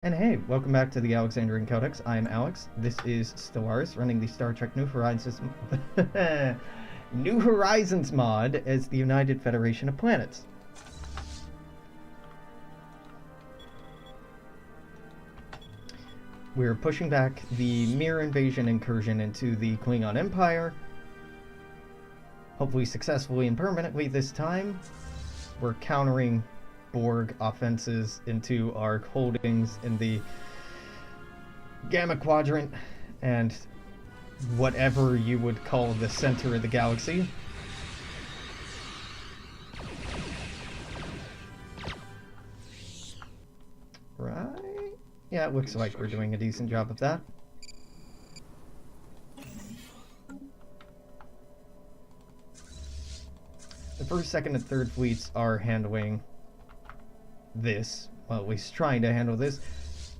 And hey, welcome back to the Alexandrian Codex. I'm Alex. This is Stellaris, running the Star Trek New Horizons New Horizons mod as the United Federation of Planets. We're pushing back the Mirror Invasion incursion into the Klingon Empire. Hopefully successfully and permanently this time. We're countering Borg offenses into our holdings in the Gamma Quadrant and whatever you would call the center of the galaxy. Right? Yeah, it looks like we're doing a decent job of that. The first, second, and third fleets are handling this, well, at least trying to handle this.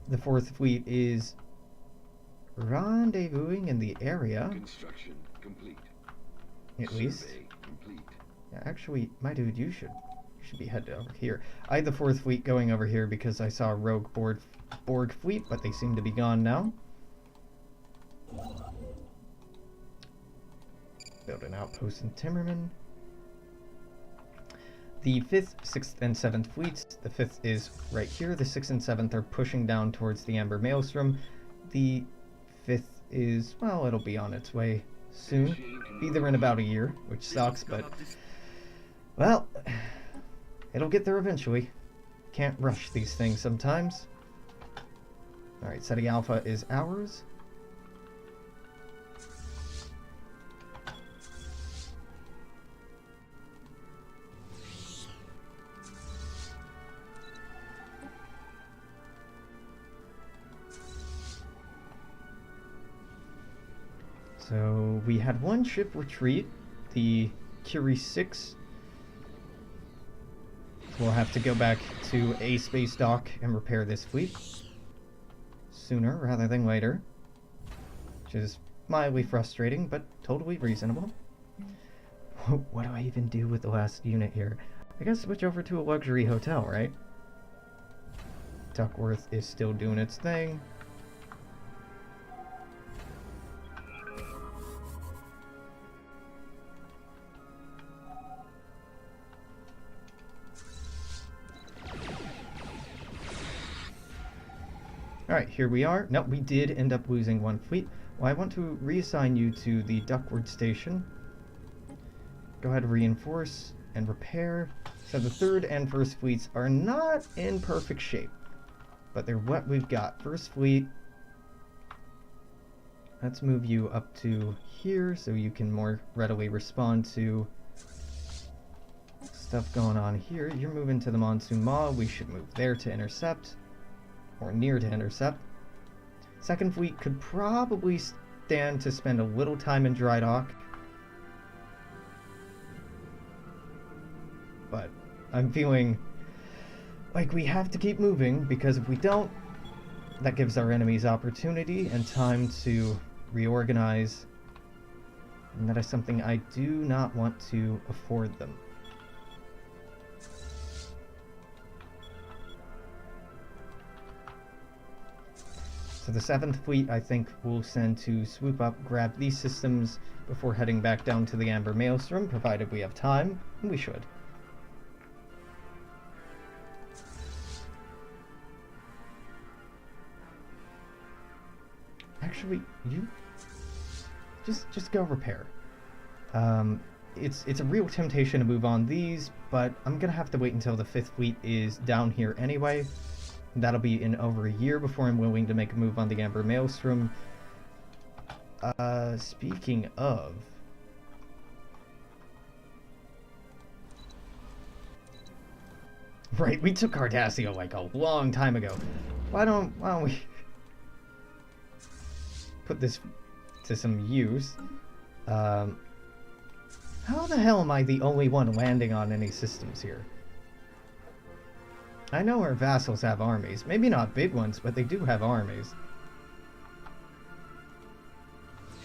The fourth fleet is rendezvousing in the area. Construction complete. At least. Complete. Yeah, actually, my dude, you should be headed over here. I had the fourth fleet going over here because I saw a rogue Borg fleet, but they seem to be gone now. Build an outpost in Timmerman. The 5th, 6th, and 7th fleets, the 5th is right here, the 6th and 7th are pushing down towards the Amber Maelstrom. The 5th is, well, it'll be on its way soon. Be there in about a year, which sucks, but, well, it'll get there eventually. Can't rush these things sometimes. Alright, Ceti Alpha is ours. So we had one ship retreat, the Curie 6. We'll have to go back to a space dock and repair this fleet sooner rather than later, which is mildly frustrating, but totally reasonable. What do I even do with the last unit here? I guess switch over to a luxury hotel, right? Duckworth is still doing its thing. Alright, here we are. No, we did end up losing one fleet. Well, I want to reassign you to the Duckworth station. Go ahead, reinforce and repair. So the 3rd and 1st fleets are not in perfect shape, but they're what we've got. 1st fleet, let's move you up to here so you can more readily respond to stuff going on here. You're moving to the Monsoon Maw. We should move there to intercept. Or near to intercept. 2nd fleet could probably stand to spend a little time in dry dock. But I'm feeling like we have to keep moving, because if we don't, that gives our enemies opportunity and time to reorganize. And that is something I do not want to afford them. So the 7th fleet, I think, we'll send to swoop up, grab these systems before heading back down to the Amber Maelstrom, provided we have time, and we should. Actually, you just go repair. It's a real temptation to move on these, but I'm gonna have to wait until the 5th fleet is down here anyway. That'll be in over a year before I'm willing to make a move on the Amber Maelstrom. Speaking of... Right, we took Cardassio like a long time ago. Why don't we put this to some use? How the hell am I the only one landing on any systems here? I know our vassals have armies. Maybe not big ones, but they do have armies.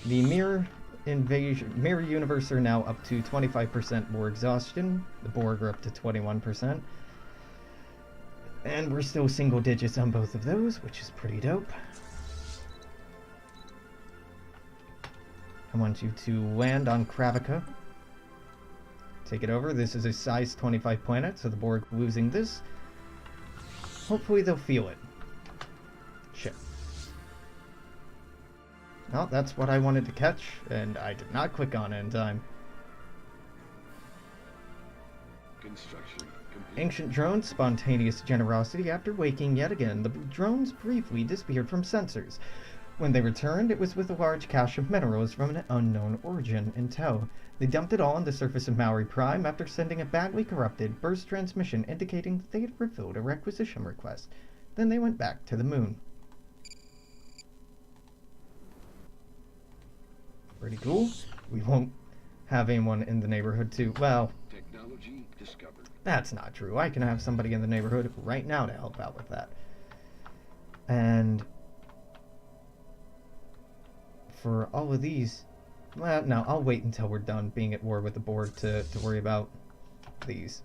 The Mirror Universe are now up to 25% more exhaustion. The Borg are up to 21%. And we're still single digits on both of those, which is pretty dope. I want you to land on Kravica. Take it over. This is a size 25 planet, so the Borg losing this. Hopefully they'll feel it. Shit. Well, that's what I wanted to catch, and I did not click on it in time. Construction complete. Ancient drones, spontaneous generosity. After waking yet again, the drones briefly disappeared from sensors. When they returned, it was with a large cache of minerals from an unknown origin in tow. They dumped it all on the surface of Maori Prime after sending a badly corrupted burst transmission indicating that they had fulfilled a requisition request. Then they went back to the moon. Pretty cool. We won't have anyone in the neighborhood to... Well, Technology discovered. that's not true. I can have somebody in the neighborhood right now to help out with that. And... for all of these... Well, no, I'll wait until we're done being at war with the Borg to worry about these.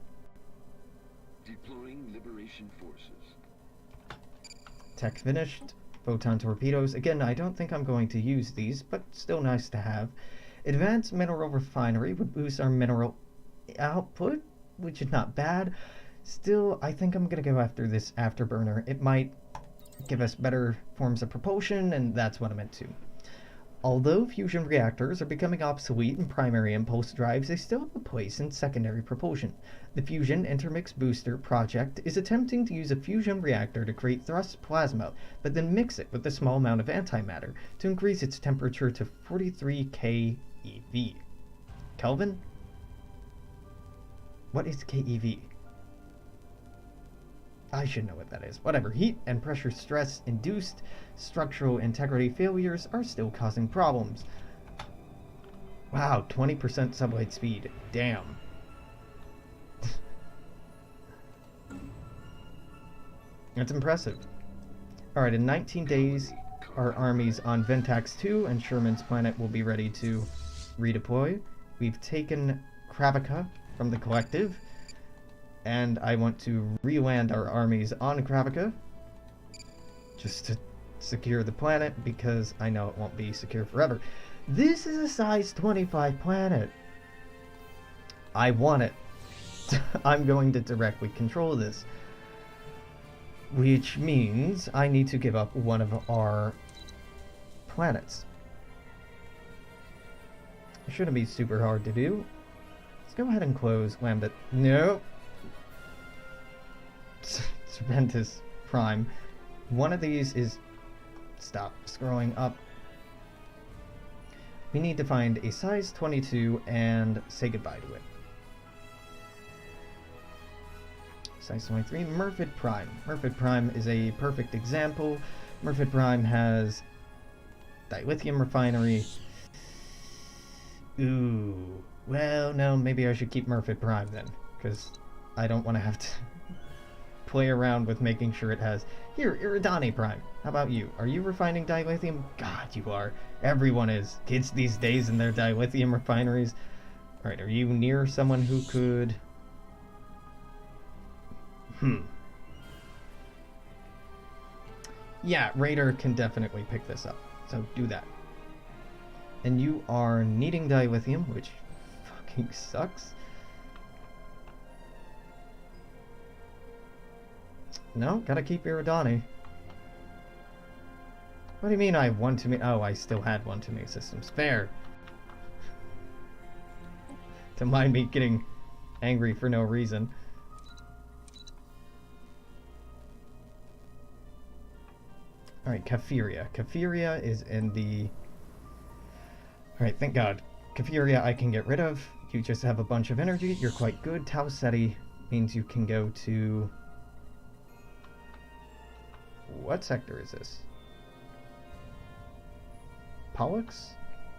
Deploying liberation forces. Tech finished. Photon torpedoes. Again, I don't think I'm going to use these, but still nice to have. Advanced mineral refinery would boost our mineral output, which is not bad. Still, I think I'm going to go after this afterburner. It might give us better forms of propulsion, and that's what I'm into. Although fusion reactors are becoming obsolete in primary impulse drives, they still have a place in secondary propulsion. The Fusion Intermix Booster project is attempting to use a fusion reactor to create thrust plasma, but then mix it with a small amount of antimatter to increase its temperature to 43 keV. Kelvin? What is keV? I should know what that is. Whatever. Heat and pressure stress induced structural integrity failures are still causing problems. Wow, 20% sublight speed. Damn. That's impressive. Alright, in 19 days, our armies on Ventax 2 and Sherman's planet will be ready to redeploy. We've taken Kravica from the collective. And I want to re-land our armies on Kravica, just to secure the planet, because I know it won't be secure forever. This is a size 25 planet. I want it. I'm going to directly control this. Which means I need to give up one of our planets. It shouldn't be super hard to do. Let's go ahead and close Lambda. No. Serpentis Prime. One of these is... Stop scrolling up. We need to find a size 22 and say goodbye to it. Size 23, Murfid Prime. Murfid Prime is a perfect example. Murfid Prime has dilithium refinery. Ooh. Well, no, maybe I should keep Murfid Prime then, because I don't want to have to play around with making sure it has... Here, Iridani Prime. How about you? Are you refining dilithium? God, you are. Everyone is. Kids these days in their dilithium refineries. Alright, are you near someone who could... Yeah, Raider can definitely pick this up. So do that. And you are needing dilithium, which fucking sucks. No, gotta keep Iridani. What do you mean I have one too many? Oh, I still had one too many systems. Fair. To mind me getting angry for no reason. Alright, Kafiria. Kafiria is in the... Alright, thank God. Kafiria I can get rid of. You just have a bunch of energy. You're quite good. Tau Ceti means you can go to... What sector is this? Pollux?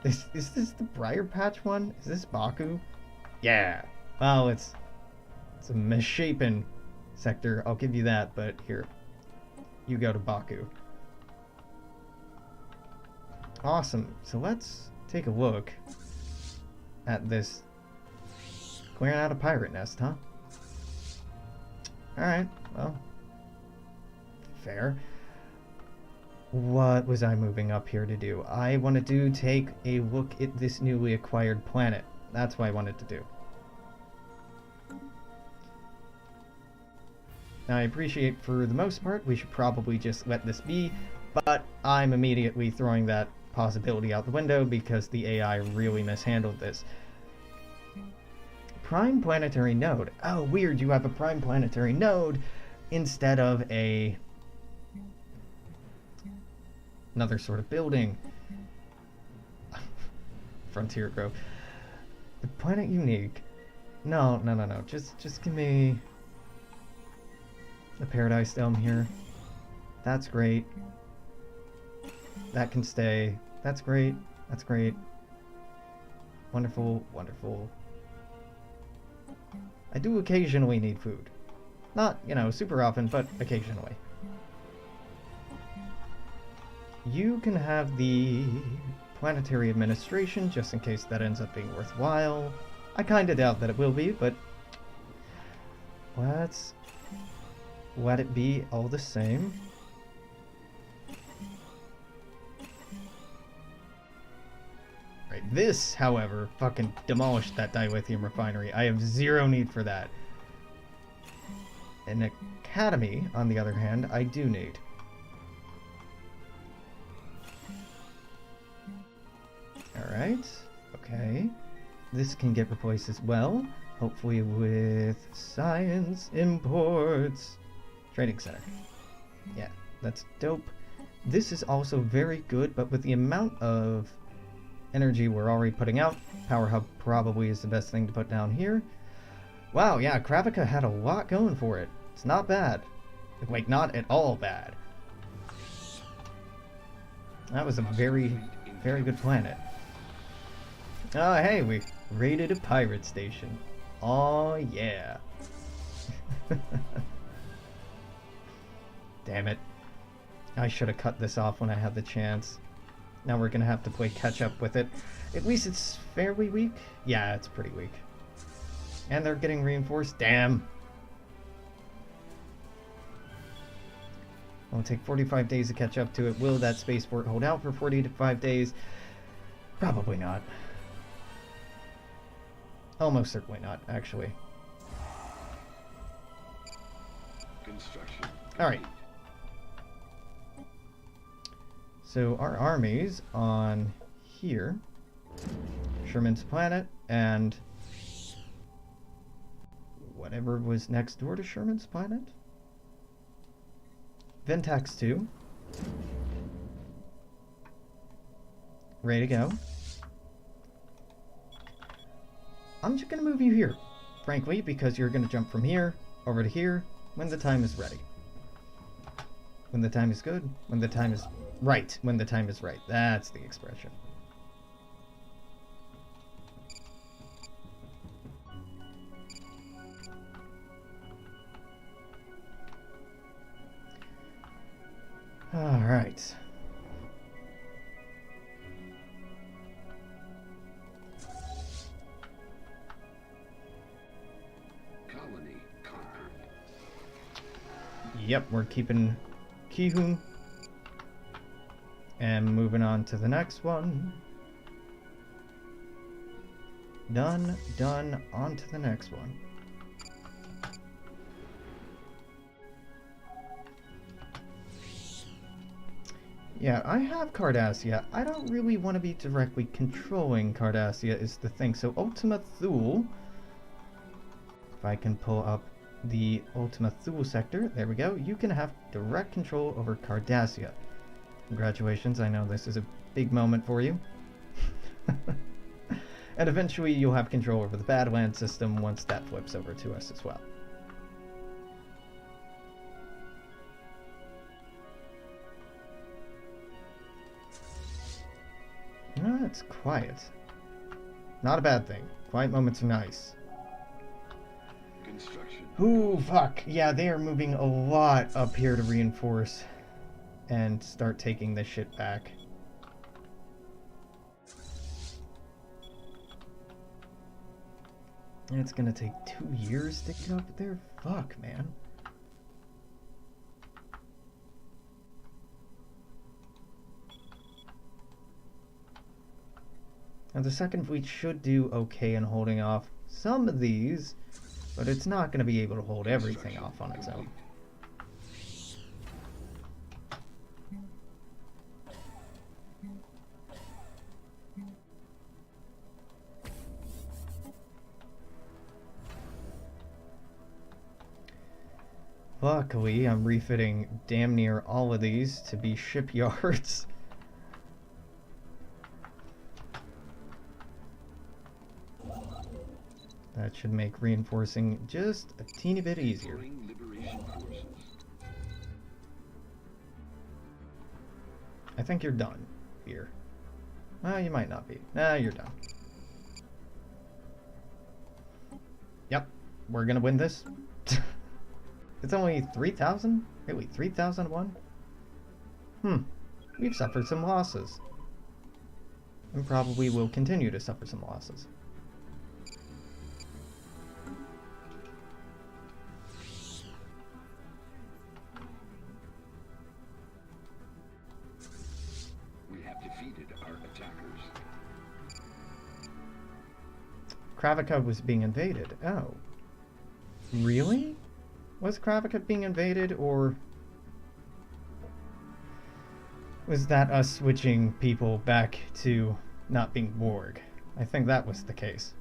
Is this the Briar Patch one? Is this Baku? Yeah. Well, it's a misshapen sector. I'll give you that, but here. You go to Baku. Awesome. So let's take a look at this. Clearing out a pirate nest, huh? Alright, well. fair. What was I moving up here to do? I wanted to take a look at this newly acquired planet. That's what I wanted to do. Now, I appreciate for the most part we should probably just let this be, but I'm immediately throwing that possibility out the window because the AI really mishandled this. Prime planetary node. Oh, weird, you have a prime planetary node instead of another sort of building. Frontier Grove. The planet unique. No. Just give me the Paradise Dome here. That's great. That can stay. That's great. That's great. Wonderful, wonderful. I do occasionally need food. Not, super often, but occasionally. You can have the planetary administration, just in case that ends up being worthwhile. I kinda doubt that it will be, but let's let it be all the same. Right, this, however, fucking demolished that dilithium refinery. I have zero need for that. An academy, on the other hand, I do need. Alright, okay. This can get replaced as well, hopefully with science imports. Trading center. Yeah, that's dope. This is also very good, but with the amount of energy we're already putting out, Power Hub probably is the best thing to put down here. Wow, yeah, Kravica had a lot going for it. It's not bad. Like, not at all bad. That was a very, very good planet. Oh, hey, we raided a pirate station. Oh, yeah. Damn it. I should have cut this off when I had the chance. Now we're gonna have to play catch up with it. At least it's fairly weak. Yeah, it's pretty weak. And they're getting reinforced. Damn. It'll take 45 days to catch up to it. Will that spaceport hold out for 45 days? Probably not. Almost certainly not, actually. Construction. Alright. So our armies on here, Sherman's planet, and whatever was next door to Sherman's planet. Ventax 2. Ready to go. I'm just going to move you here, frankly, because you're going to jump from here over to here when the time is ready. When the time is good, when the time is right, when the time is right. That's the expression. All right. Colony conquered. Yep, we're keeping Kihun. And moving on to the next one. Done, on to the next one. Yeah, I have Cardassia. I don't really want to be directly controlling Cardassia is the thing. So Ultima Thule, if I can pull up the Ultima Thule sector, there we go. You can have direct control over Cardassia. Congratulations, I know this is a big moment for you. And eventually you'll have control over the Badlands system once that flips over to us as well. Oh, it's quiet. Not a bad thing. Quiet moments are nice. Construction. Ooh, fuck. Yeah, they are moving a lot up here to reinforce and start taking this shit back. And it's gonna take 2 years to get up there? Fuck, man. Now the second fleet should do okay in holding off some of these, but it's not going to be able to hold everything off on its own. Luckily, I'm refitting damn near all of these to be shipyards. That should make reinforcing just a teeny bit easier. I think you're done here. Well, you might not be. Nah, you're done. Yep, we're gonna win this. It's only 3,000? Really, 3,001? We've suffered some losses. And probably will continue to suffer some losses. We have defeated our attackers. Kravica was being invaded. Oh. Really? Was Kravica being invaded, or was that us switching people back to not being Borg? I think that was the case.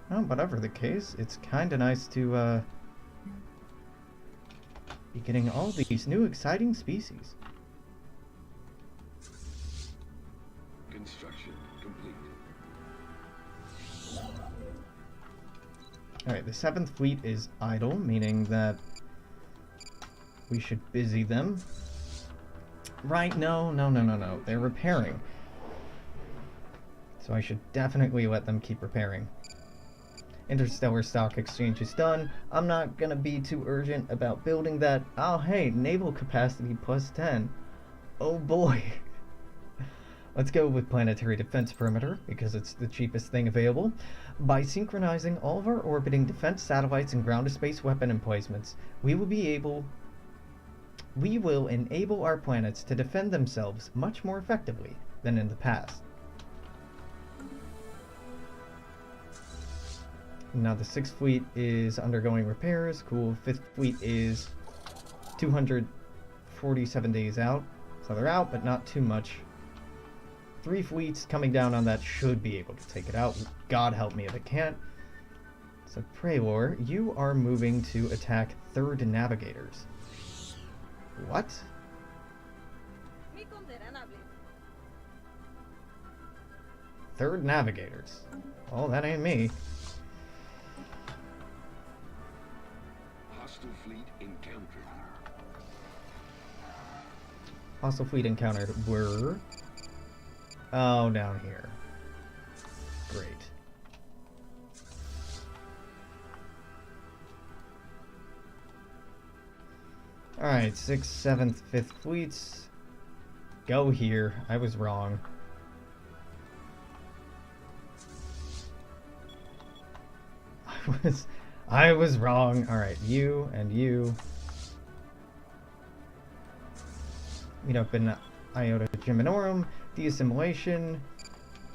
Well, whatever the case, it's kinda nice to be getting all these new exciting species. Construction complete. Alright, the 7th fleet is idle, meaning that we should busy them. Right, no. They're repairing. So I should definitely let them keep repairing. Interstellar stock exchange is done. I'm not gonna be too urgent about building that. Oh hey, naval capacity plus 10. Oh boy. Let's go with planetary defense perimeter, because it's the cheapest thing available. By synchronizing all of our orbiting defense satellites and ground-to-space weapon emplacements, we will enable our planets to defend themselves much more effectively than in the past. Now the 6th fleet is undergoing repairs. Cool. 5th fleet is 247 days out. So they're out, but not too much. 3 fleets coming down on that should be able to take it out. God help me if it can't. So Praelor, you are moving to attack 3rd Navigators. What? 3rd Navigators. Oh, that ain't me. Hostile fleet encountered. Hostile fleet encountered. Were... Oh, down here. Great. Alright, 6th, 7th, 5th fleets. Go here. I was wrong. I was wrong. Alright, you and you. Meet up in Iota Geminorum. De-assimilation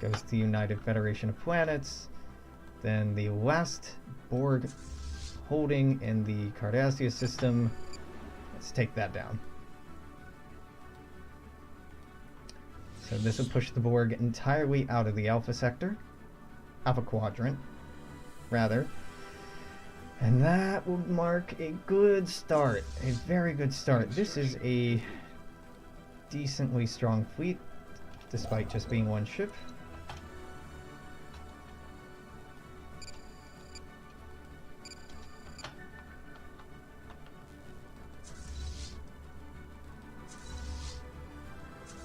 goes to the United Federation of Planets. Then the last Borg holding in the Cardassia system. Let's take that down. So this will push the Borg entirely out of the Alpha Sector. Alpha Quadrant, rather. And that will mark a good start. A very good start. This is a decently strong fleet, despite just being one ship.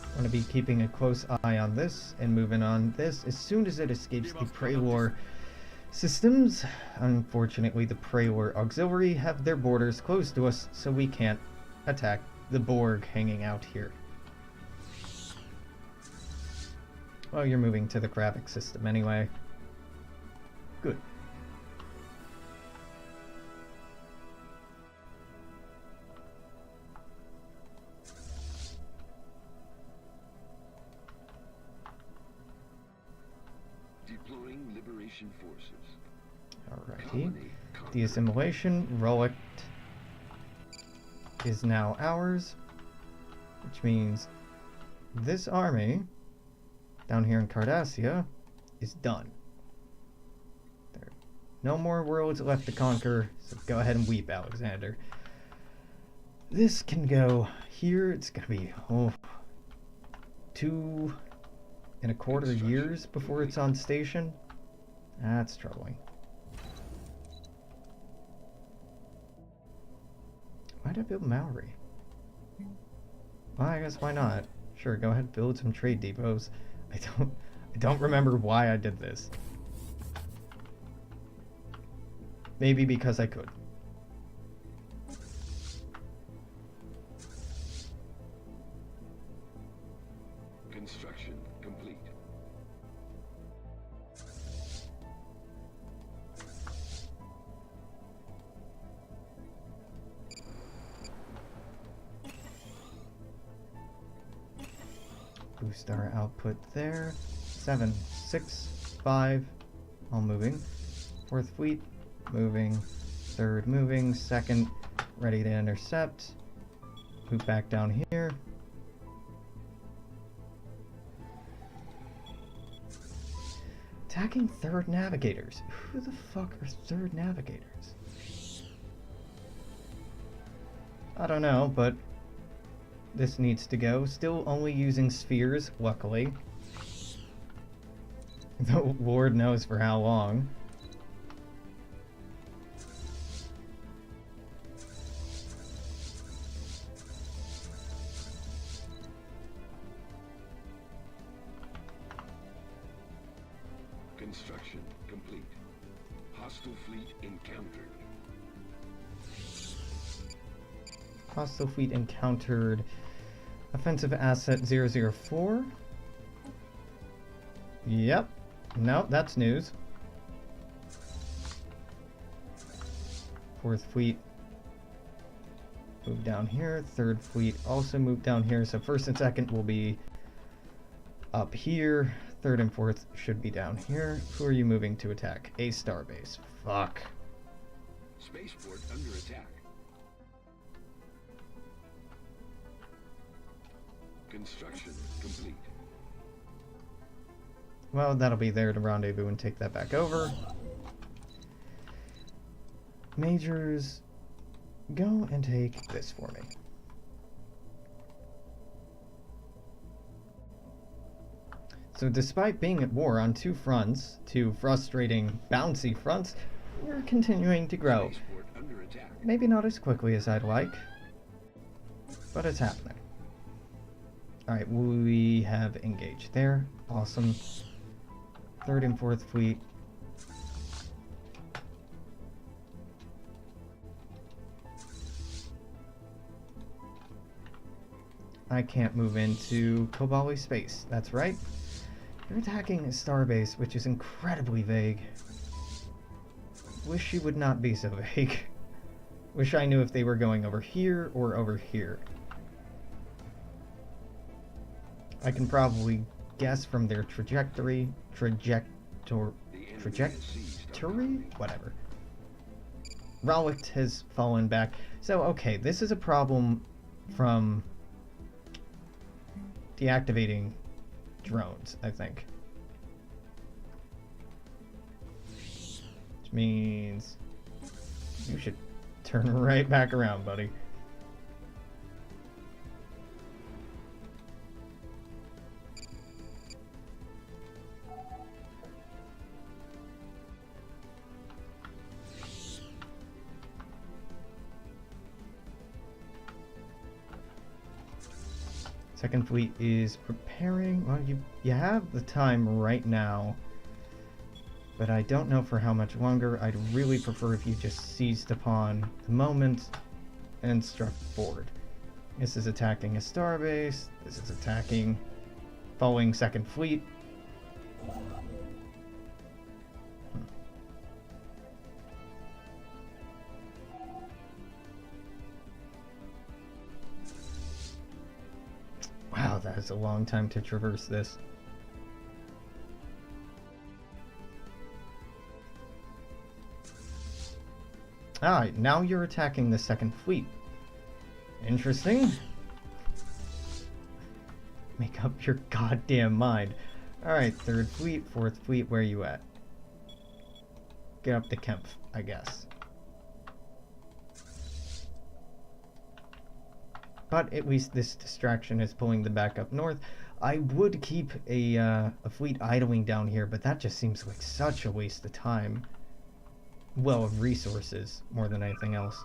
I'm going to be keeping a close eye on this and moving on this as soon as it escapes the Praelor systems. Unfortunately, the Praelor Auxiliary have their borders closed to us, so we can't attack the Borg hanging out here. Well, you're moving to the Kravik system anyway. Good. Federation forces. Alrighty. Colony The conquered. assimilation relic is now ours, which means this army down here in Cardassia is done. There are no more worlds left to conquer, so go ahead and weep, Alexander. This can go here. It's gonna be 2.25 years before it's on station. That's troubling. Why'd I build Maori? Well, I guess why not? Sure, go ahead, build some trade depots. I don't remember why I did this. Maybe because I could. Construction complete. Boost our output there. 7, 6, 5, all moving. 4th fleet, moving. 3rd moving. 2nd, ready to intercept. Move back down here. Attacking 3rd navigators. Who the fuck are 3rd navigators? I don't know, but this needs to go. Still only using spheres, luckily. Though Lord knows for how long. Construction complete. Hostile fleet encountered. Hostile fleet encountered. Offensive asset 004. Yep. Nope, that's news. 4th fleet move down here. 3rd fleet also move down here. So 1st and 2nd will be up here. 3rd and 4th should be down here. Who are you moving to attack? A starbase. Fuck. Spaceport under attack. Construction complete. Well, that'll be there to rendezvous and take that back over. Majors, go and take this for me. So despite being at war on 2 fronts, 2 frustrating, bouncy fronts, we're continuing to grow. Spaceport under attack. Maybe not as quickly as I'd like, but it's happening. Alright, we have engaged there. Awesome. 3rd and 4th fleet. I can't move into Kobali space. That's right. You're attacking a starbase, which is incredibly vague. Wish you would not be so vague. Wish I knew if they were going over here or over here. I can probably guess from their trajectory, whatever. Relict has fallen back. So, okay, this is a problem from deactivating drones, I think. Which means you should turn right back around, buddy. Second fleet is preparing. Well, you have the time right now, but I don't know for how much longer. I'd really prefer if you just seized upon the moment and struck forward. This is attacking a starbase. This is attacking following second fleet. Wow, that is a long time to traverse this. Alright, now you're attacking the 2nd Fleet. Interesting. Make up your goddamn mind. Alright, 3rd Fleet, 4th Fleet, where you at? Get up to Kempf, I guess. But at least this distraction is pulling them back up north. I would keep a fleet idling down here, but that just seems like such a waste of time. Well, of resources, more than anything else.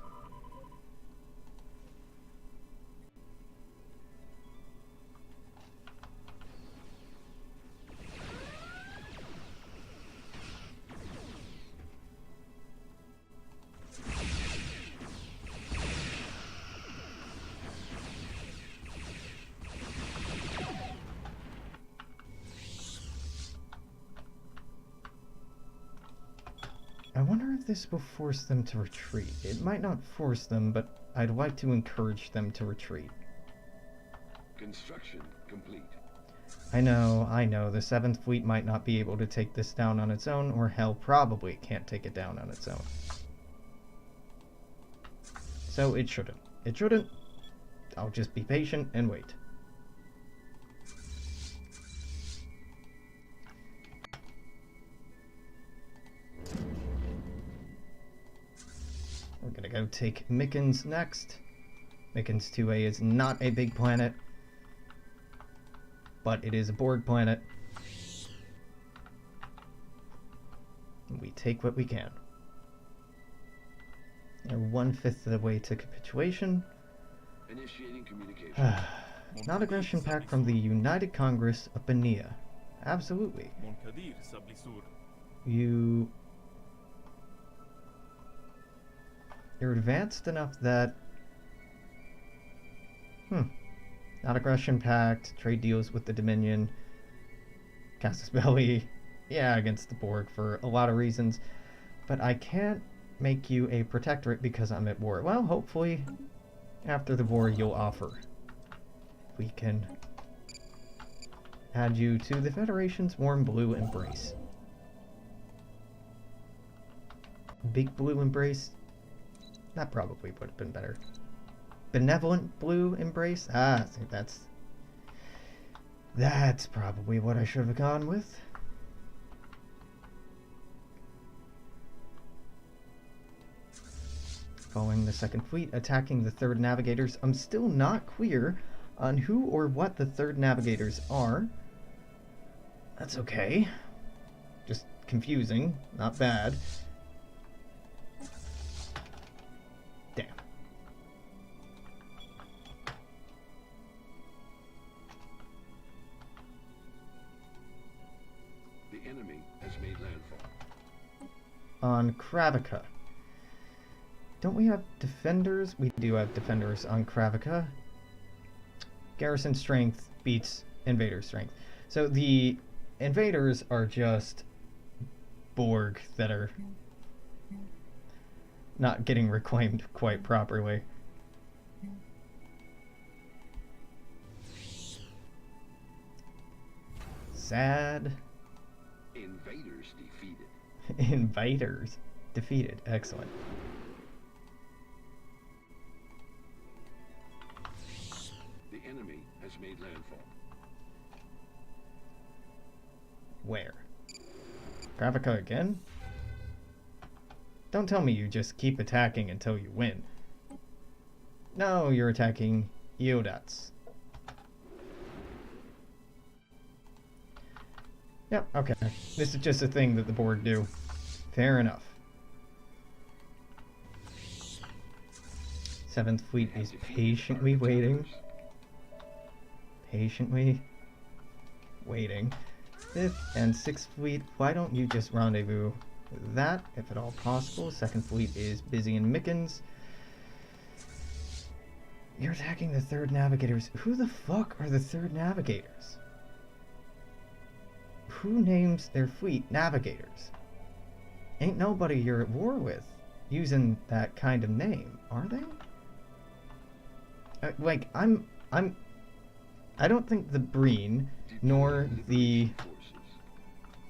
I wonder if this will force them to retreat. It might not force them, but I'd like to encourage them to retreat. Construction complete. I know, the 7th Fleet might not be able to take this down on its own, or hell, probably can't take it down on its own. So it shouldn't. It shouldn't. I'll just be patient and wait. We're gonna go take Mickens next. Mickens 2A is not a big planet, but it is a Borg planet. We take what we can. They're 1/5 of the way to capitulation. Initiating communication. Non-aggression pact from the United Congress of Benia. Absolutely. You're advanced enough that... Non-aggression pact, trade deals with the Dominion, Casus Belli, yeah, against the Borg for a lot of reasons, but I can't make you a protectorate because I'm at war. Well, hopefully, after the war, you'll offer. We can add you to the Federation's warm blue embrace. Big blue embrace? That probably would have been better. Benevolent blue embrace? Ah, I think that's probably what I should have gone with. Following the 2nd Fleet, attacking the 3rd Navigators. I'm still not clear on who or what the 3rd Navigators are. That's okay. Just confusing, not bad. Damn. The enemy has made landfall. On Kravica. Don't we have defenders? We do have defenders on Kravica. Garrison strength beats invader strength. So the invaders are just Borg that are not getting reclaimed quite properly. Sad. Invaders defeated. Invaders defeated. Excellent. The enemy has made landfall. Where? Kravica again? Don't tell me you just keep attacking until you win. No, you're attacking Iodats. Yep, okay. This is just a thing that the Borg do. Fair enough. 7th Fleet is patiently waiting. Patiently waiting. 5th and 6th Fleet, why don't you just rendezvous with that, if at all possible. 2nd Fleet is busy in Mickens. You're attacking the 3rd Navigators. Who the fuck are the 3rd Navigators? Who names their fleet Navigators? Ain't nobody you're at war with using that kind of name, are they? I don't think the Breen, nor the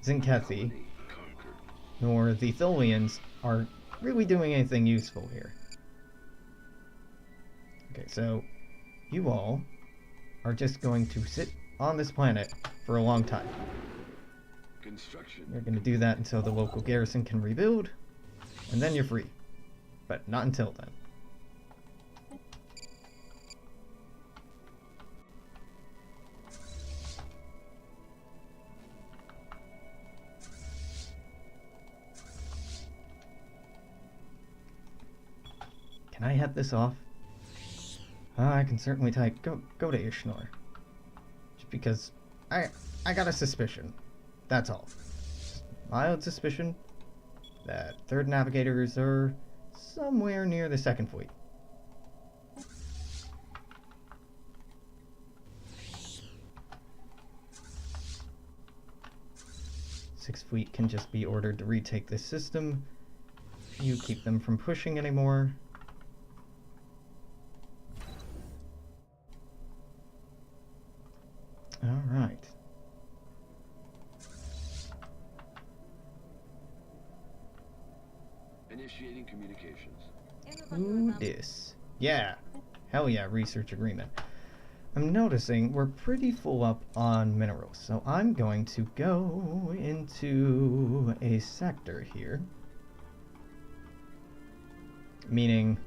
Zinkethi, nor the Tholians are really doing anything useful here. Okay, so you all are just going to sit on this planet for a long time. Construction. You're going to do that until the local garrison can rebuild, and then you're free. But not until then. Can I head this off? I can certainly type go to Ishnor. Just because I got a suspicion. That's all. Mild suspicion that third navigators are somewhere near the second fleet. Sixth fleet can just be ordered to retake this system. You keep them from pushing anymore. All right. Initiating communications. Who dis? Yeah. Hell yeah, research agreement. I'm noticing we're pretty full up on minerals, so I'm going to go into a sector here. Meaning,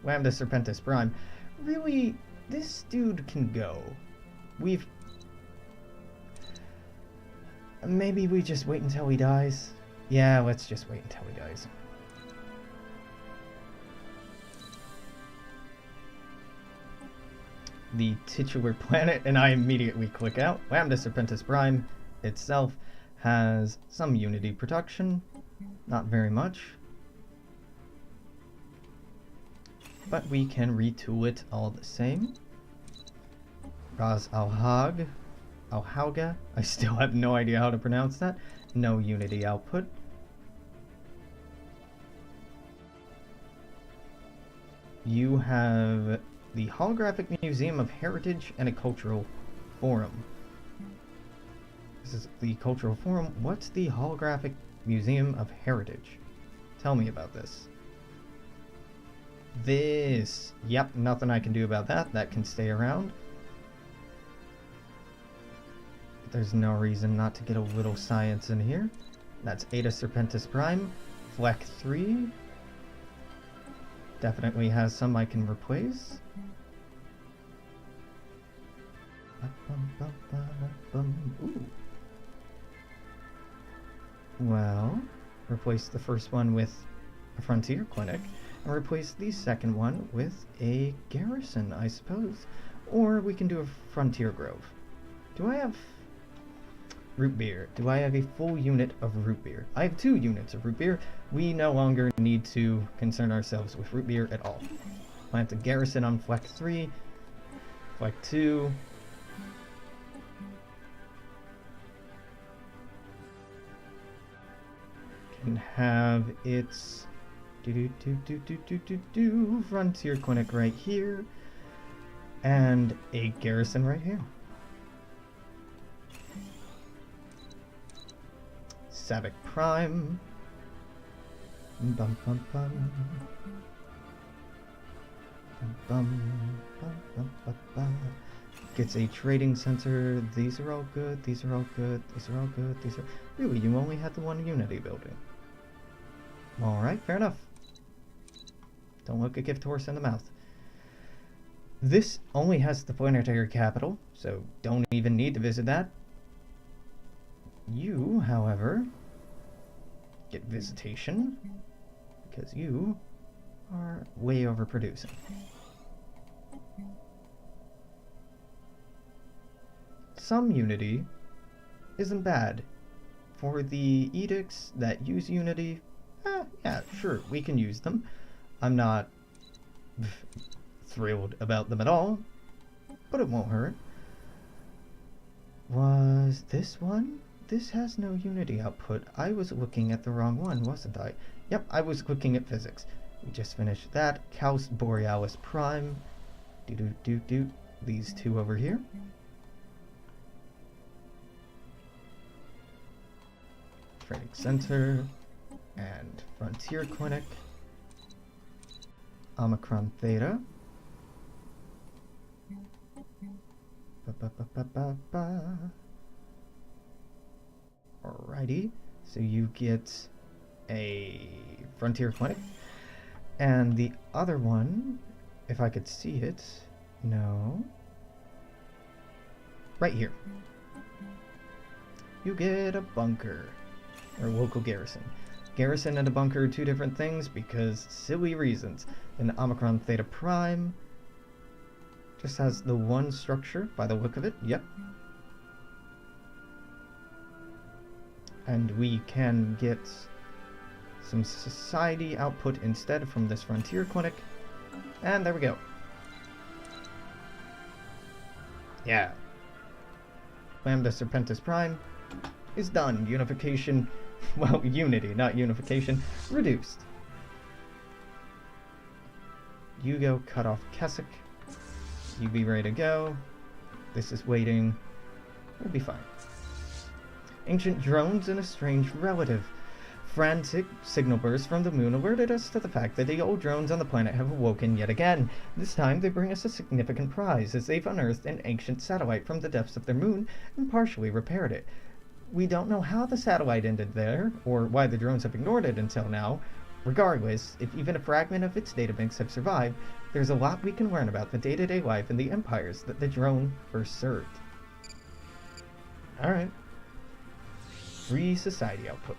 Lambda Serpentis Prime. Really, this dude can go. Maybe we just wait until he dies? Yeah, let's just wait until he dies. The titular planet, and I immediately click out. Lambda Serpentis Prime itself has some Unity production, not very much, but we can retool it all the same. Raz Alhauga, I still have no idea how to pronounce that. No Unity output. You have the Holographic Museum of Heritage and a Cultural Forum. This is the Cultural Forum. What's the Holographic Museum of Heritage? Tell me about this. This. Yep, nothing I can do about that. That can stay around. There's no reason not to get a little science in here. That's Eta Serpentis Prime. Fleck 3. Definitely has some I can replace. Ooh. Well, replace the first one with a frontier clinic, and replace the second one with a garrison, I suppose. Or we can do a frontier grove. Do I have root beer? Do I have a full unit of root beer? I have 2 units of root beer. We no longer need to concern ourselves with root beer at all. Plant a garrison on Fleck 3, Fleck 2. Can have its frontier clinic right here, and a garrison right here. Savic Prime. Bum, bum, bum. Gets a trading center. These are all good. These are all good. These are all good. These are... Really, you only had the one Unity building. Alright, fair enough. Don't look a gift horse in the mouth. This only has the planetary capital, so don't even need to visit that. You, however, get visitation, because you are way overproducing. Some Unity isn't bad. For the edicts that use Unity, yeah, sure, we can use them. I'm not thrilled about them at all, but it won't hurt. Was this one? This has no Unity output. I was looking at the wrong one, wasn't I? Yep, I was looking at physics. We just finished that. Caus Borealis Prime. These 2 over here. Trading Center. And Frontier Clinic. Omicron Theta. Alrighty, so you get a Frontier Clinic. And the other one, if I could see it, no. Right here. You get a bunker, or local garrison. Garrison and a bunker are two different things because silly reasons. And Omicron Theta Prime just has the one structure by the look of it. Yep. And we can get some society output instead from this Frontier Clinic. And there we go. Yeah. Lambda Serpentis Prime is done. Unification, well, unity, not unification, reduced. You go cut off Keswick. You be ready to go. This is waiting. We'll be fine. Ancient drones and a strange relative. Frantic signal bursts from the moon alerted us to the fact that the old drones on the planet have awoken yet again. This time they bring us a significant prize, as they've unearthed an ancient satellite from the depths of their moon and partially repaired it. We don't know how the satellite ended there, or why the drones have ignored it until now. Regardless, if even a fragment of its databanks have survived, there's a lot we can learn about the day-to-day life and the empires that the drone first served. Alright. Free society output.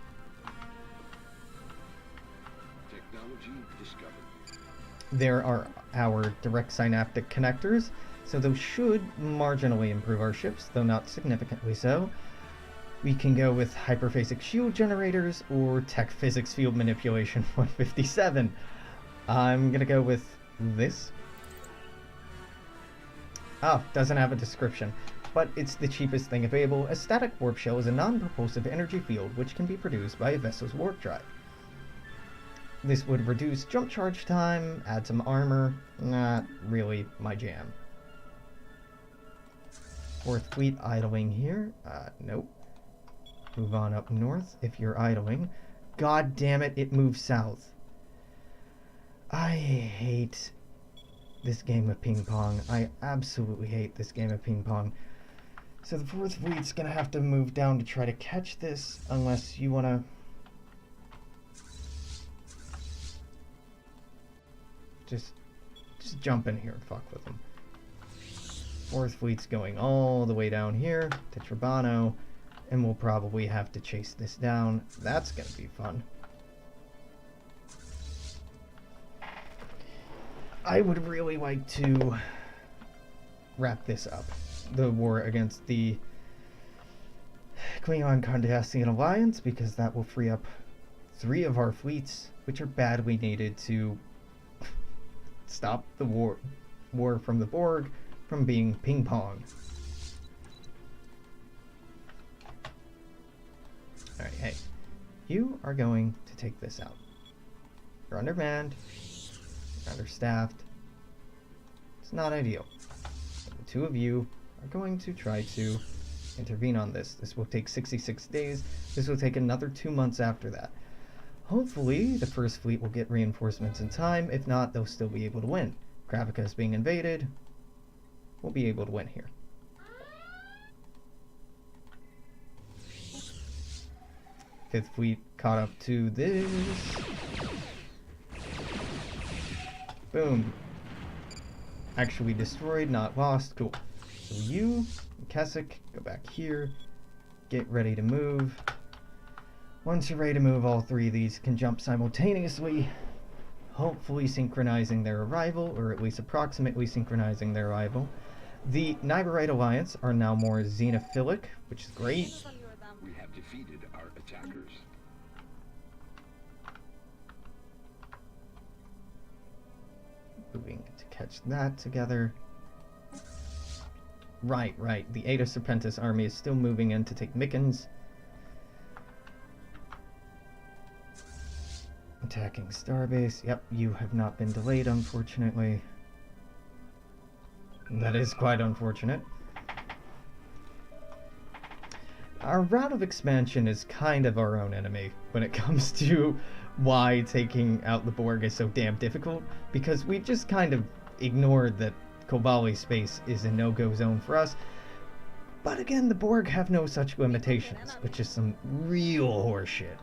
Technology discovered. There are our direct synaptic connectors, so those should marginally improve our ships, though not significantly so. We can go with hyperphasic shield generators or tech physics field manipulation 157. I'm gonna go with this. Oh, doesn't have a description, but it's the cheapest thing available. A static warp shell is a non-propulsive energy field which can be produced by a vessel's warp drive. This would reduce jump charge time, add some armor. Not really my jam. Fourth fleet idling here. Nope. Move on up north if you're idling. God damn it, it moves south. I hate this game of ping pong. I absolutely hate this game of ping pong. So the fourth fleet's gonna have to move down to try to catch this, unless you wanna... Just jump in here and fuck with them. Fourth fleet's going all the way down here to Trabano, and we'll probably have to chase this down. That's gonna be fun. I would really like to wrap this up. The war against the Klingon-Cardassian Alliance, because that will free up 3 of our fleets, which are badly needed to stop the war from the Borg from being ping pong. Alright, hey. You are going to take this out. You're undermanned. You're understaffed. It's not ideal. The 2 of you are going to try to intervene on this. This will take 66 days. This will take another 2 months after that. Hopefully, the first fleet will get reinforcements in time. If not, they'll still be able to win. Gravica is being invaded. We'll be able to win here. Fifth fleet caught up to this. Boom. Actually destroyed, not lost. Cool. So you, Keswick, go back here. Get ready to move. Once you're ready to move, all 3 of these can jump simultaneously, hopefully synchronizing their arrival, or at least approximately synchronizing their arrival. The Niberite Alliance are now more xenophilic, which is great. We have defeated our attackers. Moving to catch that together. Right. The Eta Serpentis army is still moving in to take Mickens. Attacking Starbase. Yep, you have not been delayed, unfortunately. That is quite unfortunate. Our route of expansion is kind of our own enemy when it comes to why taking out the Borg is so damn difficult, because we just kind of ignored that Kobali space is a no-go zone for us. But again, the Borg have no such limitations, which is some real horseshit.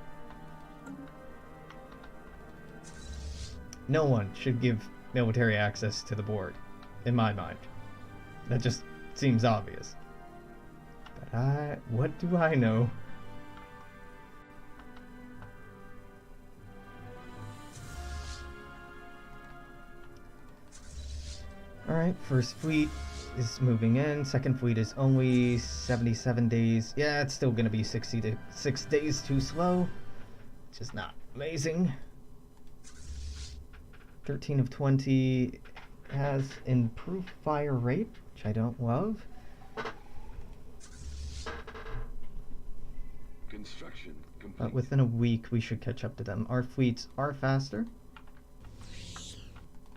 No one should give military access to the Borg, in my mind. That just seems obvious. But what do I know? Alright, first fleet is moving in. Second fleet is only 77 days. Yeah, it's still gonna be 66 days too slow, which is not amazing. 13 of 20 has improved fire rate, which I don't love. Construction complete. But within a week, we should catch up to them. Our fleets are faster.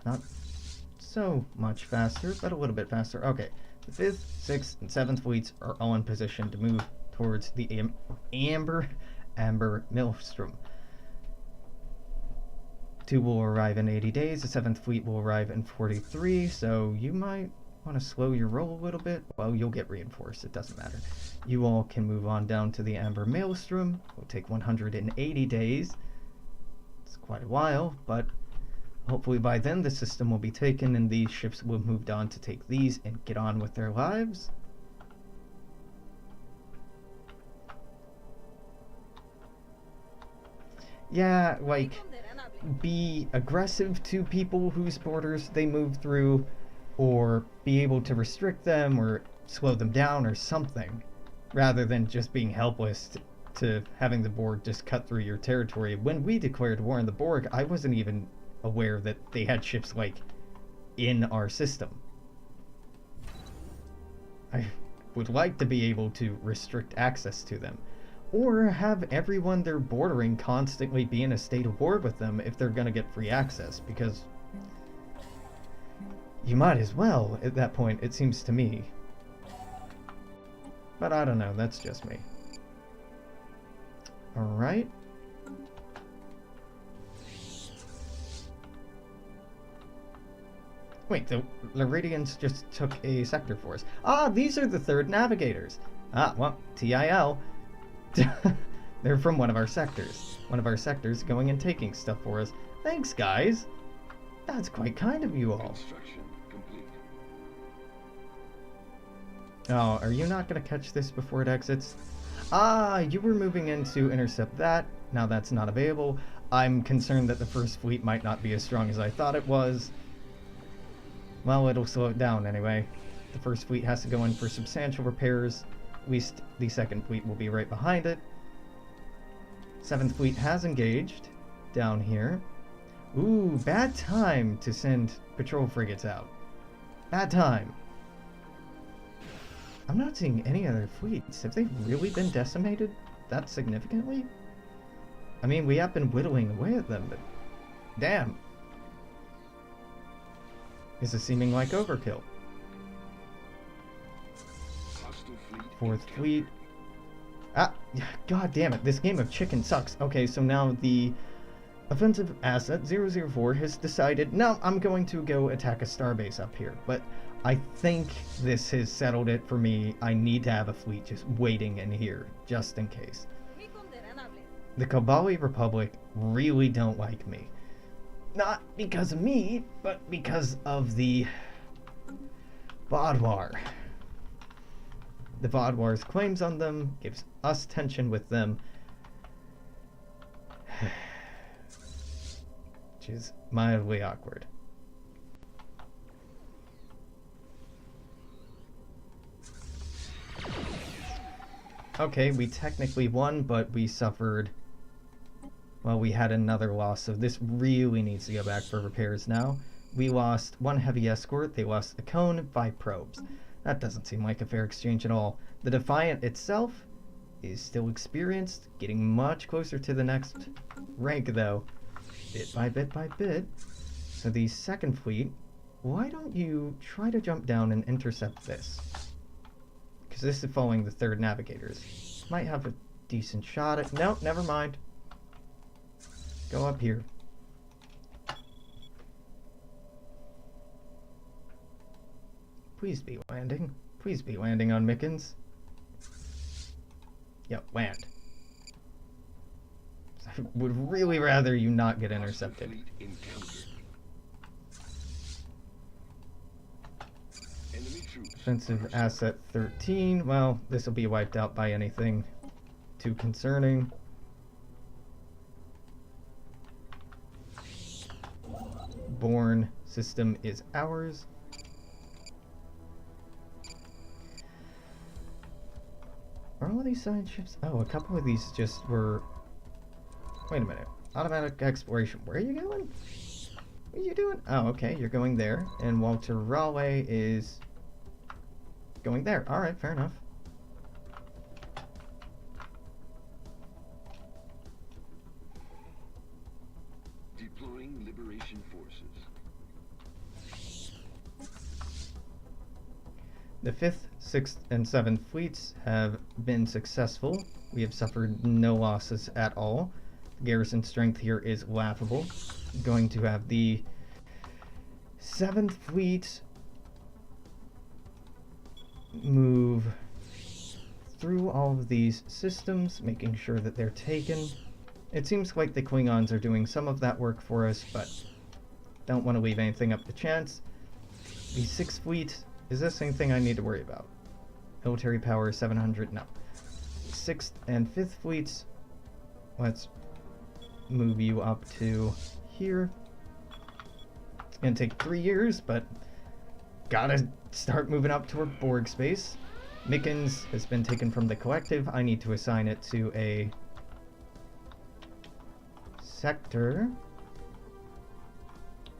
Not so much faster, but a little bit faster. Okay, the 5th, 6th, and 7th fleets are all in position to move towards the Amber Maelstrom. 2 will arrive in 80 days, the 7th fleet will arrive in 43, so you might want to slow your roll a little bit. Well, you'll get reinforced, it doesn't matter. You all can move on down to the Amber Maelstrom. It will take 180 days. It's quite a while, but hopefully by then the system will be taken and these ships will have moved on to take these and get on with their lives. Yeah, like, be aggressive to people whose borders they move through, or be able to restrict them or slow them down or something, rather than just being helpless to having the Borg just cut through your territory. When we declared war on the Borg, I wasn't even aware that they had ships, like, in our system. I would like to be able to restrict access to them, or have everyone they're bordering constantly be in a state of war with them if they're gonna get free access, because you might as well at that point, it seems to me. But I don't know, that's just me. Alright. Wait, the Laridians just took a sector for us. Ah, these are the 3rd navigators. Ah, well, TIL. They're from one of our sectors. One of our sectors going and taking stuff for us. Thanks, guys. That's quite kind of you all. Construction complete. Oh, are you not going to catch this before it exits? Ah, you were moving in to intercept that. Now that's not available. I'm concerned that the first fleet might not be as strong as I thought it was. Well, it'll slow it down anyway. The first fleet has to go in for substantial repairs. At least the second fleet will be right behind it. 7th fleet has engaged down here. Ooh, bad time to send patrol frigates out. Bad time. I'm not seeing any other fleets. Have they really been decimated that significantly? I mean, we have been whittling away at them, but damn. This is seeming like overkill. 4th fleet. Ah, god damn it, this game of chicken sucks. Okay, so now the offensive asset 004 has decided, no, I'm going to go attack a starbase up here. But I think this has settled it for me. I need to have a fleet just waiting in here, just in case. The Kobali Republic really don't like me. Not because of me, but because of the Vaadwaur. The Vaadwaur's claims on them gives us tension with them. Which is mildly awkward. Okay, we technically won, but we suffered... Well, we had another loss, so this really needs to go back for repairs now. We lost 1 heavy escort, they lost a cone, 5 probes. That doesn't seem like a fair exchange at all. The Defiant itself is still experienced, getting much closer to the next rank though. Bit by bit by bit. So the 2nd fleet, why don't you try to jump down and intercept this? Because this is following the 3rd navigators. Might have a decent shot at... No, never mind. Go up here. Please be landing. Please be landing on Mickens. Yep, land. I would really rather you not get intercepted. Defensive asset 13. Well, this will be wiped out by anything too concerning. Born system is ours. Are all of these science ships? Oh, a couple of these just were... Wait a minute. Automatic exploration. Where are you going? What are you doing? Oh, okay. You're going there. And Walter Raleigh is going there. Alright, fair enough. Deploying liberation forces. The 5th, 6th, and 7th fleets have been successful. We have suffered no losses at all. The garrison strength here is laughable. I'm going to have the 7th fleet move through all of these systems, making sure that they're taken. It seems like the Klingons are doing some of that work for us, but don't want to leave anything up to chance. The 6th fleet, is this anything I need to worry about? Military power 700, no. 6th and 5th fleets, let's move you up to here. It's gonna take 3 years, but gotta start moving up toward Borg space. Mickens has been taken from the collective. I need to assign it to a sector.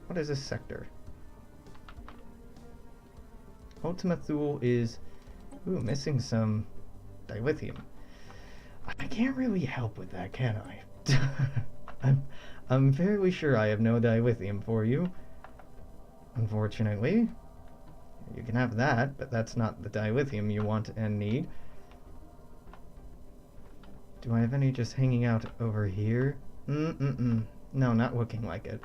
What is a sector? Ultima Thule is missing some dilithium. I can't really help with that, can I? I'm fairly sure I have no dilithium for you. Unfortunately. You can have that, but that's not the dilithium you want and need. Do I have any just hanging out over here? No, not looking like it.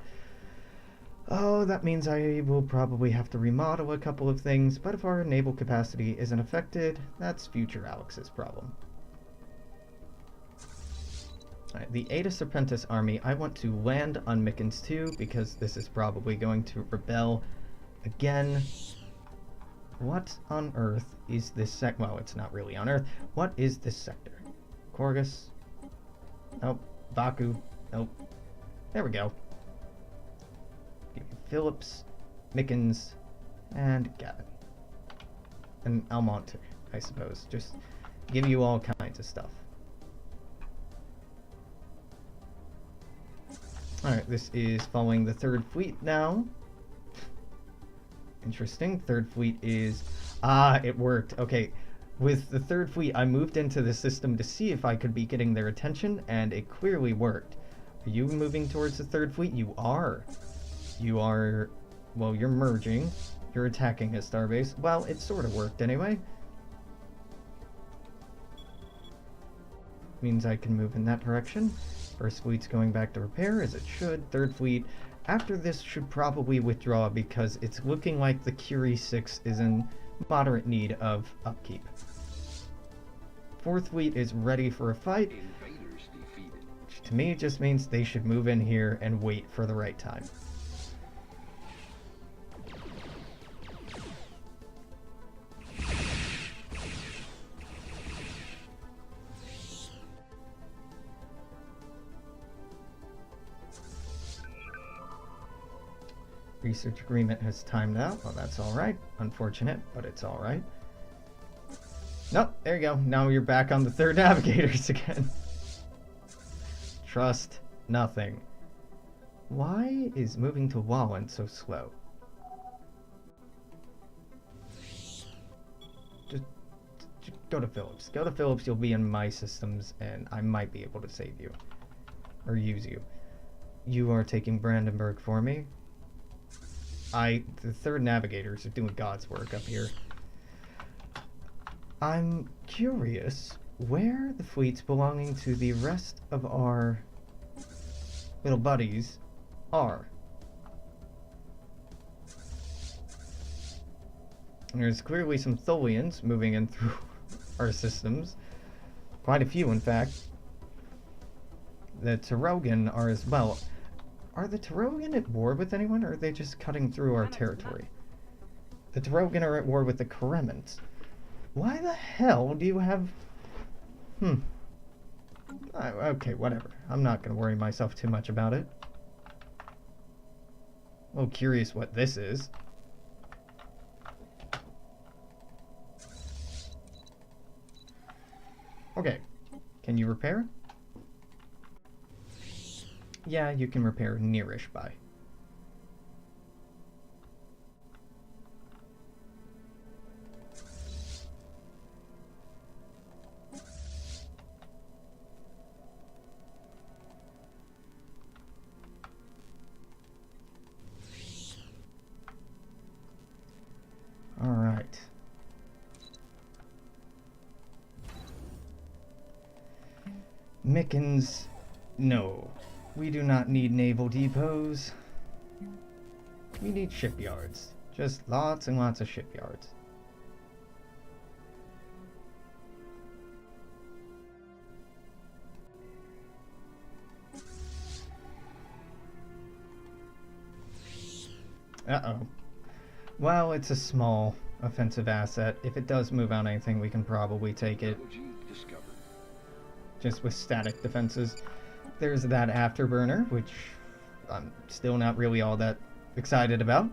Oh, that means I will probably have to remodel a couple of things, but if our naval capacity isn't affected, that's future Alex's problem. Alright, the Ada Serpentis army, I want to land on Mickens 2, because this is probably going to rebel again. What on earth is this well, it's not really on Earth. What is this sector? Corgus? Nope. Baku? Nope. There we go. Phillips, Mickens, and Gavin. And Almonte, I suppose. Just give you all kinds of stuff. Alright, this is following the 3rd fleet now. Interesting. 3rd fleet is... it worked. Okay. With the 3rd fleet, I moved into the system to see if I could be getting their attention, and it clearly worked. Are you moving towards the 3rd fleet? You are. You are... Well, you're merging. You're attacking a starbase. Well, it sort of worked anyway. Means I can move in that direction. 1st fleet's going back to repair, as it should. 3rd fleet... After this should probably withdraw because it's looking like the Curie 6 is in moderate need of upkeep. 4th fleet is ready for a fight, which to me just means they should move in here and wait for the right time. Research agreement has timed out. Well, that's alright. Unfortunate, but it's alright. Nope, there you go. Now you're back on the 3rd navigators again. Trust nothing. Why is moving to Wallen so slow? Just go to Phillips. Go to Phillips, you'll be in my systems, and I might be able to save you. Or use you. You are taking Brandenburg for me. The 3rd navigators are doing God's work up here. I'm curious where the fleets belonging to the rest of our little buddies are. There's clearly some Tholians moving in through our systems. Quite a few, in fact. The Tarogan are as well. Are the Tarogan at war with anyone, or are they just cutting through our territory? The Tarogan are at war with the Kremens. Why the hell do you have... Okay, whatever. I'm not going to worry myself too much about it. A little curious what this is. Okay. Can you repair? Yeah, you can repair nearish by. All right. Mickens, no. We do not need naval depots. We need shipyards. Just lots and lots of shipyards. Uh-oh. Well, it's a small offensive asset. If it does move out anything, we can probably take it. Just with static defenses. There's that afterburner, which I'm still not really all that excited about.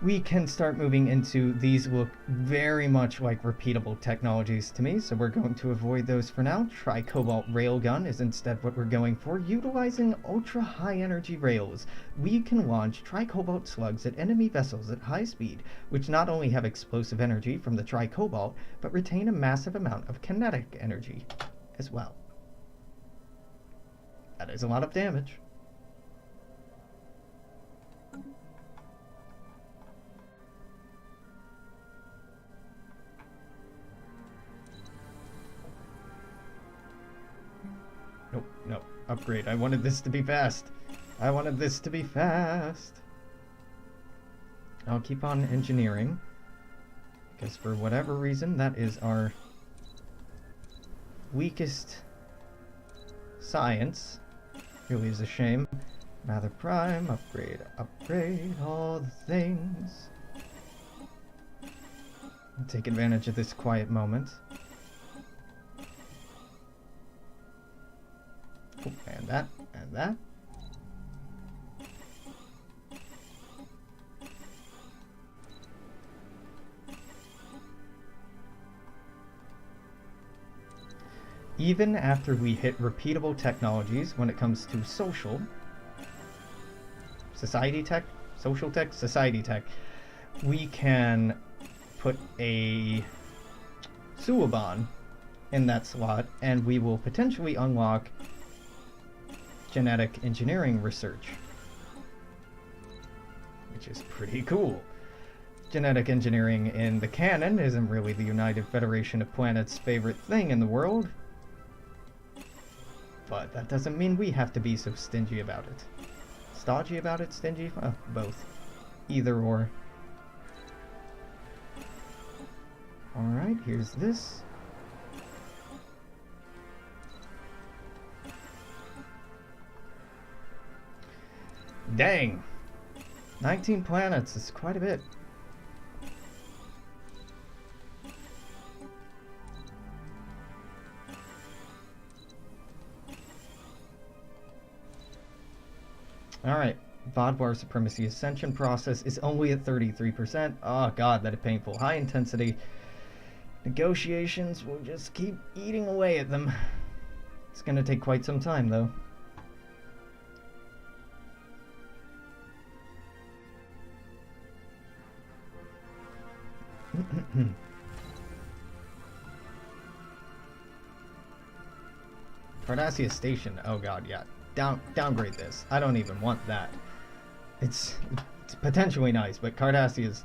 We can start moving into these look very much like repeatable technologies to me, so we're going to avoid those for now. Tri-Cobalt Railgun is instead what we're going for. Utilizing ultra-high energy rails, we can launch Tri-Cobalt slugs at enemy vessels at high speed, which not only have explosive energy from the Tri-Cobalt, but retain a massive amount of kinetic energy as well. That is a lot of damage. Nope, no. Upgrade. I wanted this to be fast. I wanted this to be fast. I'll keep on engineering. Because for whatever reason, that is our weakest science. Really is a shame. Mather Prime, upgrade, upgrade, all the things. Take advantage of this quiet moment. Oh, and that, and that. Even after we hit repeatable technologies when it comes to social, society tech, social tech, society tech, we can put a Suaban in that slot, and we will potentially unlock genetic engineering research, which is pretty cool. Genetic engineering in the canon isn't really the United Federation of Planets' favorite thing in the world, but that doesn't mean we have to be so stingy about it. Stodgy about it? Stingy? Both. Either or. Alright, here's this. Dang! 19 planets is quite a bit. Alright, Vodwar Supremacy Ascension process is only at 33%. Oh god, that is painful. High intensity. Negotiations will just keep eating away at them. It's gonna take quite some time, though. Cardassia Station. Oh god, yeah. Downgrade this. I don't even want that. It's potentially nice, but Cardassia is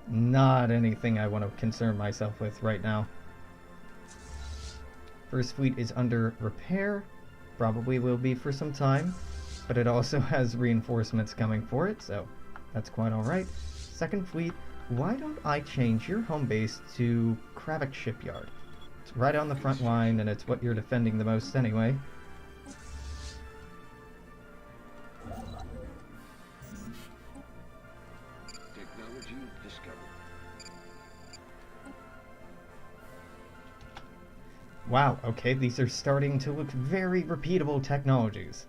not anything I want to concern myself with right now. First fleet is under repair. Probably will be for some time. But it also has reinforcements coming for it, so that's quite alright. Second fleet, why don't I change your home base to Kravik Shipyard? It's right on the front line, and it's what you're defending the most anyway. Technology discovered. Wow, okay, these are starting to look very repeatable technologies.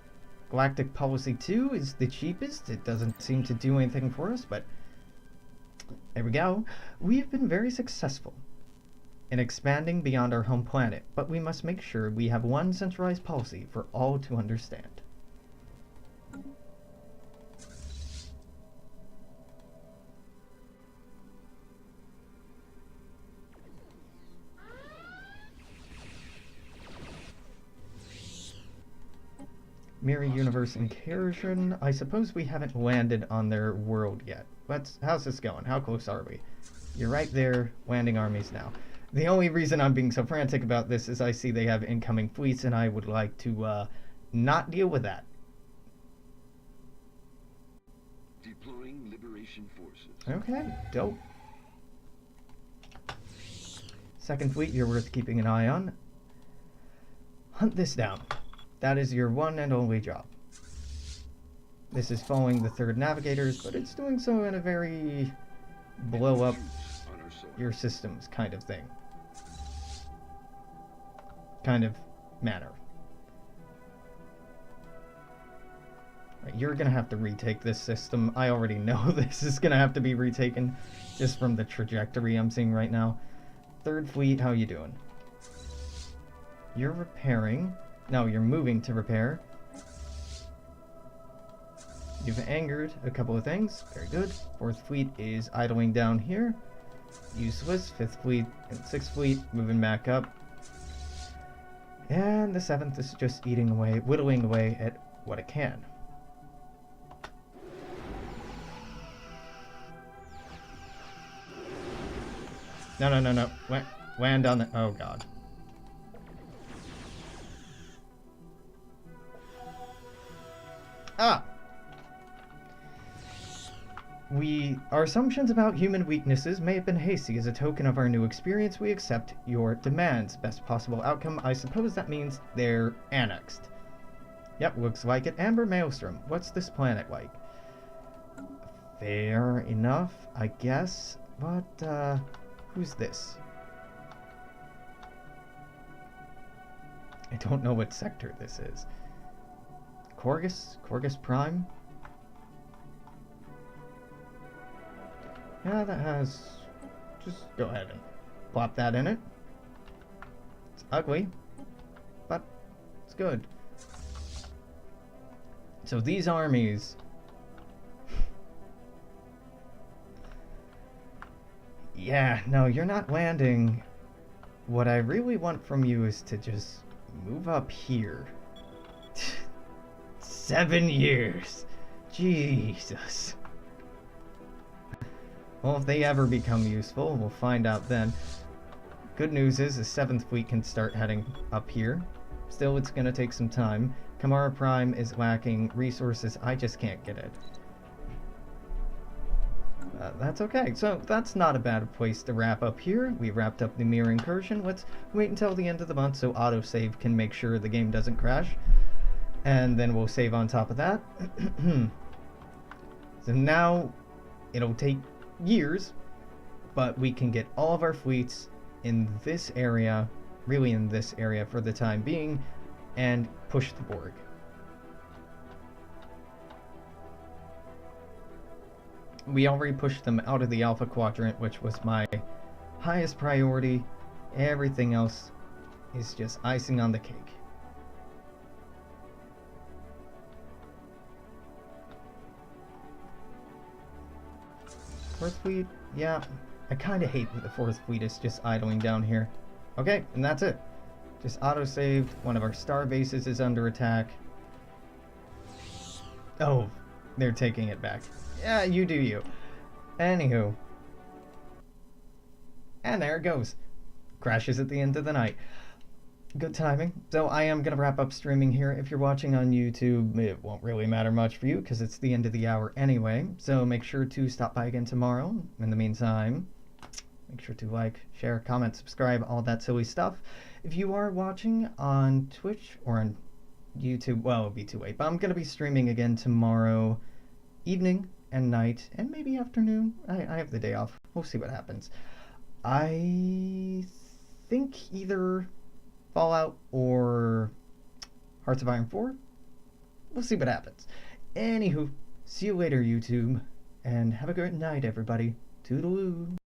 Galactic Policy 2 is the cheapest. It doesn't seem to do anything for us, but there we go. We have been very successful in expanding beyond our home planet, but we must make sure we have one centralized policy for all to understand. Mirror Universe Incursion. I suppose we haven't landed on their world yet. How's this going? How close are we? You're right there, landing armies now. The only reason I'm being so frantic about this is I see they have incoming fleets, and I would like to not deal with that. Deploying liberation forces. Okay, dope. Second fleet, you're worth keeping an eye on. Hunt this down. That is your one and only job. This is following the third navigators, but it's doing so in a very blow up your systems kind of thing. Kind of manner. Right, you're gonna have to retake this system. I already know this is gonna have to be retaken just from the trajectory I'm seeing right now. Third fleet, how you doing? You're repairing. No, you're moving to repair. You've angered a couple of things. Very good. Fourth fleet is idling down here. Useless. Fifth fleet and sixth fleet moving back up. And the seventh is just eating away, whittling away at what it can. No. Land on the... Oh, God. Ah! Our assumptions about human weaknesses may have been hasty. As a token of our new experience, we accept your demands. Best possible outcome, I suppose that means they're annexed. Yep, looks like it. Amber Maelstrom. What's this planet like? Fair enough, I guess. But, who's this? I don't know what sector this is. Corgus? Corgus Prime? Yeah, that has... Just go ahead and plop that in it. It's ugly, but it's good. So these armies... Yeah, no, you're not landing. What I really want from you is to just move up here. 7 years. Jesus. Well, if they ever become useful, we'll find out then. Good news is the 7th fleet can start heading up here. Still, it's going to take some time. Kamara Prime is lacking resources. I just can't get it. That's okay. So that's not a bad place to wrap up here. We wrapped up the Mirror Incursion. Let's wait until the end of the month so autosave can make sure the game doesn't crash. And then we'll save on top of that. So now it'll take years, but we can get all of our fleets in this area, really in this area for the time being, and push the Borg. We already pushed them out of the Alpha Quadrant, which was my highest priority. Everything else is just icing on the cake. Fourth fleet, yeah, I kind of hate that the fourth fleet is just idling down here. Okay, and that's it. Just auto-saved. One of our star bases is under attack. Oh, they're taking it back. Yeah, you do you. Anywho. And there it goes. Crashes at the end of the night. Good timing. So I am going to wrap up streaming here. If you're watching on YouTube, it won't really matter much for you because it's the end of the hour anyway. So make sure to stop by again tomorrow. In the meantime, make sure to like, share, comment, subscribe, all that silly stuff. If you are watching on Twitch or on YouTube, well, it'll be too late, but I'm going to be streaming again tomorrow evening and night and maybe afternoon. I have the day off. We'll see what happens. I think either Fallout or Hearts of Iron 4. We'll see what happens. Anywho, see you later, YouTube, and have a great night, everybody. Toodaloo.